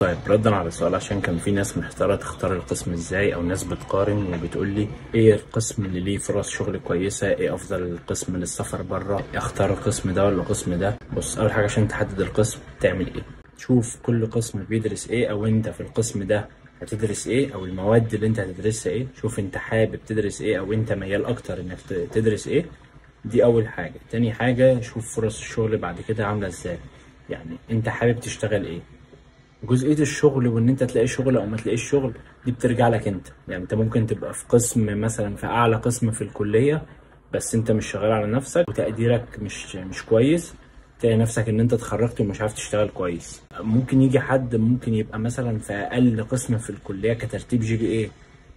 طيب، ردا على السؤال، عشان كان في ناس محتارة تختار القسم ازاي، او ناس بتقارن وبتقول لي ايه القسم اللي ليه فرص شغل كويسة، ايه افضل قسم للسفر بره، اختار القسم ده ولا القسم ده. بص، اول حاجة عشان تحدد القسم تعمل ايه؟ شوف كل قسم بيدرس ايه، او انت في القسم ده هتدرس ايه، او المواد اللي انت هتدرسها ايه. شوف انت حابب تدرس ايه، او انت ميال اكتر انك تدرس ايه. دي اول حاجة. تاني حاجة، شوف فرص الشغل بعد كده عاملة ازاي. يعني انت حابب تشتغل ايه. جزئية الشغل وان انت تلاقي شغل او ما تلاقيش شغل، دي بترجع لك انت. يعني انت ممكن تبقى في قسم مثلا، في اعلى قسم في الكلية، بس انت مش شغال على نفسك وتقديرك مش كويس. تلاقي نفسك ان انت اتخرجت ومش عارف تشتغل كويس. ممكن يجي حد ممكن يبقى مثلا في اقل قسم في الكلية كترتيب GPA،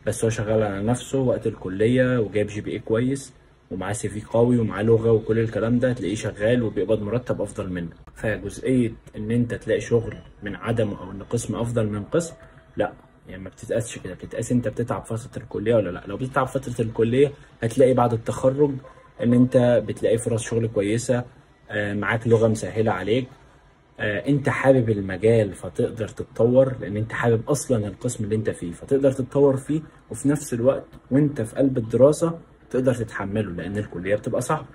بس هو شغال على نفسه وقت الكلية وجايب GPA كويس، ومعاه CV قوي ومعاه لغة وكل الكلام ده، تلاقيه شغال وبيقبض مرتب أفضل منك. فجزئية إن أنت تلاقي شغل من عدمه، أو إن قسم أفضل من قسم، لا. يعني ما بتتقاسش كده، بتتقاس أنت بتتعب فترة الكلية ولا لا. لو بتتعب فترة الكلية هتلاقي بعد التخرج إن أنت بتلاقي فرص شغل كويسة، معاك لغة مسهلة عليك، انت حابب المجال فتقدر تتطور، لان انت حابب اصلا القسم اللي انت فيه فتقدر تتطور فيه. وفي نفس الوقت وانت في قلب الدراسة تقدر تتحمله، لان الكلية بتبقى صعبة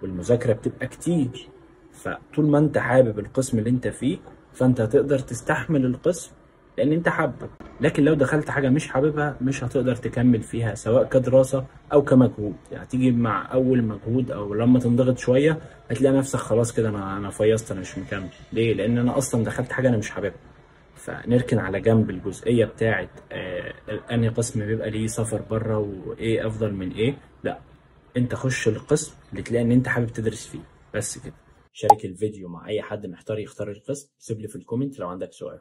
والمذاكرة بتبقى كتير. فطول ما انت حابب القسم اللي انت فيه فانت هتقدر تستحمل القسم، لان انت حابه. لكن لو دخلت حاجة مش حاببها مش هتقدر تكمل فيها، سواء كدراسة او كمجهود. يعني هتيجي مع اول مجهود او لما تنضغط شوية هتلاقي نفسك خلاص كده، انا فيصت، انا مش مكمل. ليه؟ لان انا اصلا دخلت حاجة انا مش حاببها. فنركن على جنب الجزئية بتاعت انهي قسم بيبقى ليه سفر بره وايه افضل من ايه. لا، انت خش القسم اللي تلاقي ان انت حابب تدرس فيه، بس كده. شارك الفيديو مع اي حد محتار يختار القسم، سيب لي في الكومنت لو عندك سؤال.